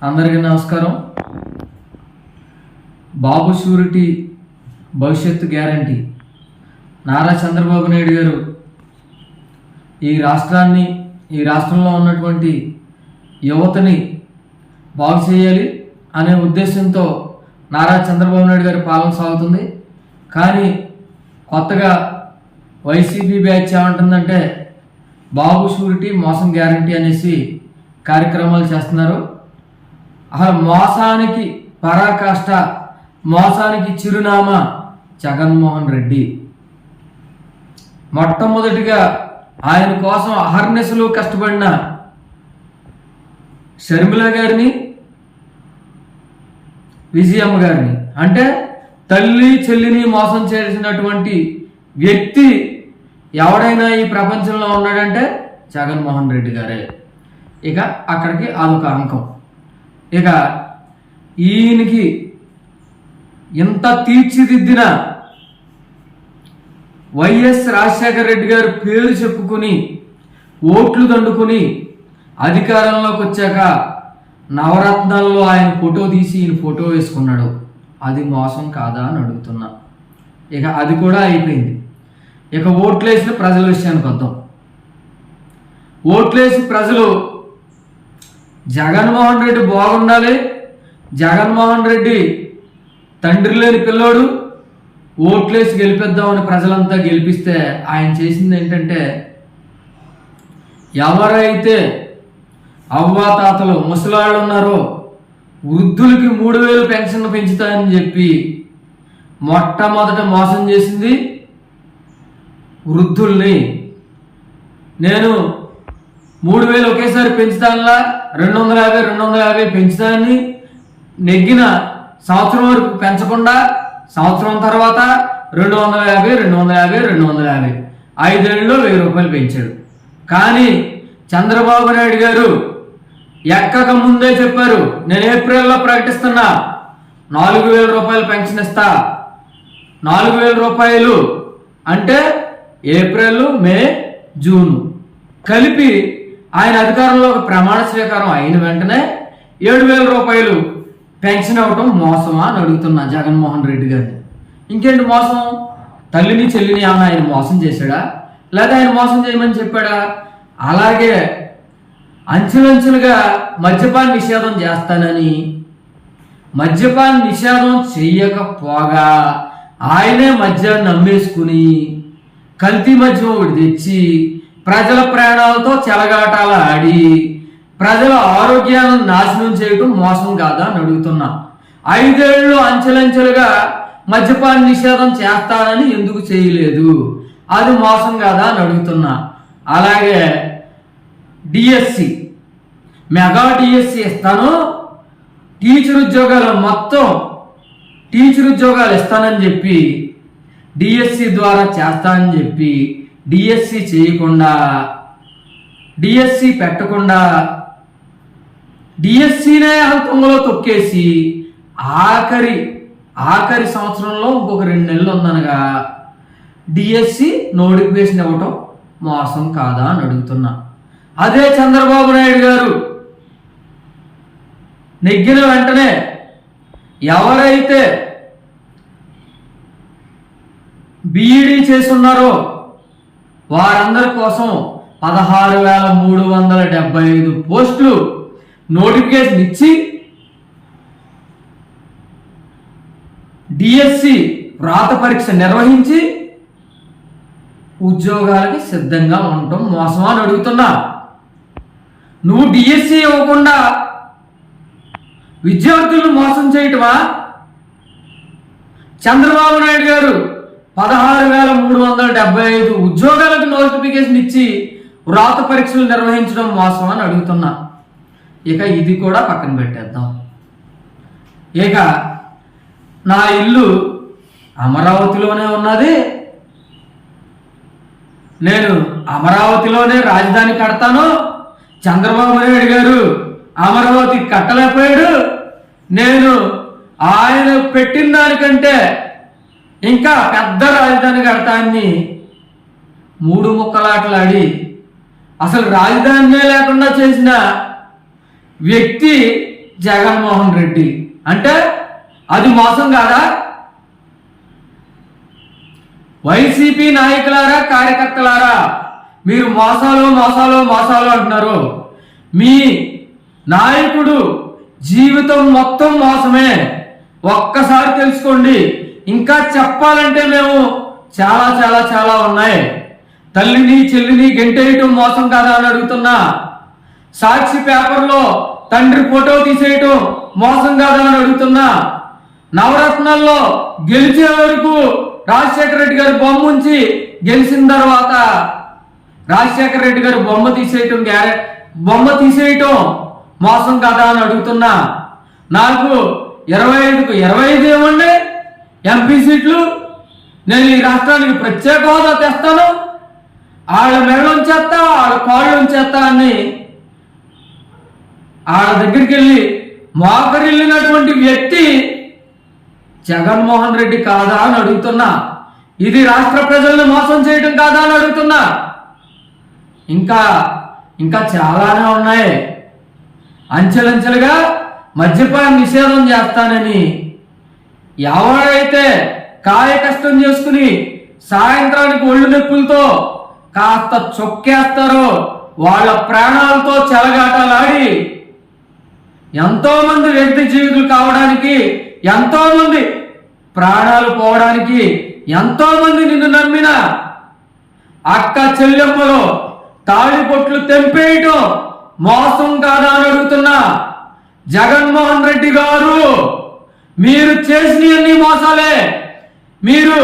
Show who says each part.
Speaker 1: అందరికీ నమస్కారం. బాబు షూరిటీ భవిష్యత్తు గ్యారంటీ నారా చంద్రబాబు నాయుడు గారు ఈ రాష్ట్రంలో ఉన్నటువంటి యువతని బాగు చేయాలి అనే ఉద్దేశంతో నారా చంద్రబాబు నాయుడు గారి పాలన సాగుతుంది. కానీ కొత్తగా వైసీపీ బ్యాచ్ ఏమంటుందంటే బాబు షూరిటీ మోసం గ్యారంటీ అనేసి కార్యక్రమాలు చేస్తున్నారు. అసలు మోసానికి పరాకాష్ట, మోసానికి చిరునామా జగన్మోహన్ రెడ్డి. మొట్టమొదటిగా ఆయన కోసం అహర్నిశలు కష్టపడిన షర్మిల గారిని, విజయమ్మ గారిని, అంటే తల్లి చెల్లిని మోసం చేసినటువంటి వ్యక్తి ఎవడైనా ఈ ప్రపంచంలో ఉన్నాడంటే జగన్మోహన్ రెడ్డి గారే. ఇక అక్కడికి అదొక అంకం. ఇక ఈయనకి ఎంత తీర్చిదిద్దిన వైఎస్ రాజశేఖర రెడ్డి గారు పేరు చెప్పుకుని ఓట్లు దండుకుని అధికారంలోకి వచ్చాక నవరత్నాల్లో ఆయన ఫోటో తీసి ఈయన ఫోటో వేసుకున్నాడు. అది మోసం కాదా అని అడుగుతున్నా. ఇక అది కూడా అయిపోయింది. ఇక ఓట్లేసిన ప్రజల విషయానికి వద్దాం. ఓట్లేసి ప్రజలు జగన్మోహన్ రెడ్డి బాగుండాలి, జగన్మోహన్ రెడ్డి తండ్రి లేని పిల్లోడు, ఓట్లేసి గెలిపిద్దామని ప్రజలంతా గెలిపిస్తే ఆయన చేసింది ఏంటంటే, ఎవరైతే అవ్వాతాతలు ముసలాళ్ళు ఉన్నారో వృద్ధులకి 3,000 పెన్షన్ పెంచుతాయని చెప్పి మొట్టమొదట మోసం చేసింది వృద్ధుల్ని. నేను 3,000 ఒకేసారి పెంచుతానులా, 250 పెంచుతానని నెగ్గిన సంవత్సరం వరకు పెంచకుండా సంవత్సరం తర్వాత 250 5ఏళ్ళలో 1,000 రూపాయలు పెంచాడు. కానీ చంద్రబాబు నాయుడు గారు ఎక్కక ముందే చెప్పారు, నేను ఏప్రిల్లో ప్రకటిస్తున్నా 4,000 రూపాయలు పెన్షన్ ఇస్తా. 4,000 రూపాయలు అంటే ఏప్రిల్, మే, జూన్ కలిపి ఆయన అధికారంలో ప్రమాణ స్వీకారం అయిన వెంటనే 7,000 రూపాయలు పెన్షన్ అవ్వటం మోసమా అని అడుగుతున్నా జగన్మోహన్ రెడ్డి గారిని. ఇంకేంటి మోసం? తల్లిని చెల్లిని ఏమన్నా ఆయన మోసం చేశాడా, లేదా ఆయన మోసం చేయమని చెప్పాడా? అలాగే అంచెలంచెలుగా మద్యపాన నిషేధం చేస్తానని మద్యపాన నిషేధం చెయ్యకపోగా ఆయనే మద్యాన్ని అమ్మేసుకుని కల్తీ మద్యం ఒకటి తెచ్చి ప్రజల ప్రాణాలతో చెలగాటాలు ఆడి ప్రజల ఆరోగ్యాలను నాశనం చేయడం మోసం కాదా అని అడుగుతున్నా. 5 ఏళ్ళు అంచెలంచెలుగా మద్యపాన నిషేధం చేస్తానని ఎందుకు చేయలేదు? అది మోసం కాదా అని అడుగుతున్నా. అలాగే డిఎస్సి, మెగా డిఎస్సి ఇస్తాను, టీచర్ ఉద్యోగాలు ఇస్తానని చెప్పి డిఎస్సి ద్వారా చేస్తానని చెప్పి డిఎస్సి చేయకుండా, డిఎస్సి పెట్టకుండా, డిఎస్సినే అంతంలో తొక్కేసి ఆఖరి సంవత్సరంలో ఇంకొక 2 నెలలు ఉందనగా డిఎస్సి నోటిఫికేషన్ ఇవ్వటం మోసం కాదా అని అడుగుతున్నా. అదే చంద్రబాబు నాయుడు గారు నెగ్గిన వెంటనే ఎవరైతే బీఈడీ చేస్తున్నారో వారందరి కోసం 16,375 పోస్టులు నోటిఫికేషన్ ఇచ్చి డిఎస్సి వ్రాత పరీక్ష నిర్వహించి ఉద్యోగాలకి సిద్ధంగా ఉండటం మోసమా అని అడుగుతున్నా. నువ్వు డిఎస్సి ఇవ్వకుండా విద్యార్థులను మోసం చేయటమా? చంద్రబాబు నాయుడు గారు 16,375 ఉద్యోగాలకు నోటిఫికేషన్ ఇచ్చి వ్రాత పరీక్షలు నిర్వహించడం మోసం అని అడుగుతున్నా. ఇక ఇది కూడా పక్కన పెట్టేద్దాం. ఇక నా ఇల్లు అమరావతిలోనే ఉన్నది, నేను అమరావతిలోనే రాజధాని కడతాను, చంద్రబాబు నాయుడు గారు అమరావతి కట్టలేకపోయాడు, నేను ఆయన పెట్టిన దానికంటే ఇంకా పెద్ద రాజధాని కడతాన్ని 3 ముక్కలాటలాడి అసలు రాజధాని లేకుండా చేసిన వ్యక్తి జగన్మోహన్ రెడ్డి. అంటే అది మోసం కాదా? వైసీపీ నాయకులారా, కార్యకర్తలారా, మీరు మోసాలు మోసాలు మోసాలు అంటున్నారు. మీ నాయకుడు జీవితం మొత్తం మోసమే. ఒక్కసారి తెలుసుకోండి. ఇంకా చెప్పాలంటే మేము చాలా చాలా చాలా ఉన్నాయి. తల్లిని చెల్లిని గెంటేయటం మోసం కాదా అని అడుగుతున్నా. సాక్షి పేపర్లో తండ్రి ఫోటో తీసేయటం మోసం కాదా అని అడుగుతున్నా. నవరత్నాల్లో గెలిచే వరకు రాజశేఖర రెడ్డి గారు బొమ్మ ఉంచి గెలిచిన తర్వాత రాజశేఖర రెడ్డి గారు బొమ్మ తీసేయటం మోసం కాదా అని అడుగుతున్నా. నాకు 25కు 25 ఏమండి ఎంపీ సీట్లు, నేను ఈ రాష్ట్రానికి ప్రత్యేక హోదా తెస్తాను, వాళ్ళ మెడలోంచేస్తా, వాళ్ళ కాళ్ళలోంచేస్తా అని వాళ్ళ దగ్గరికి వెళ్ళి మోకరిల్లినటువంటి వ్యక్తి జగన్మోహన్ రెడ్డి కాదా అని అడుగుతున్నా. ఇది రాష్ట్ర ప్రజలను మోసం చేయడం కాదా అని అడుగుతున్నా. ఇంకా ఇంకా చాలానే ఉన్నాయి. అంచెలంచెలుగా మద్యపాన నిషేధం చేస్తానని ఎవరైతే కాయ కష్టం చేసుకుని సాయంత్రానికి ఒళ్ళు నొప్పులతో కాస్త చొక్కేస్తారో వాళ్ళ ప్రాణాలతో చెలగాటలాడి ఎంతో మంది వ్యక్తి జీవితాలు కావడానికి, ఎంతో మంది ప్రాణాలు పోవడానికి, ఎంతో మంది నిన్ను నమ్మిన అక్క చెల్లెమ్మలో తాళిపొట్లు తెంపేయటం మోసం కాదా అని అడుగుతున్నా. జగన్మోహన్ రెడ్డి గారు, మీరు చేసినవన్నీ మోసాలే. మీరు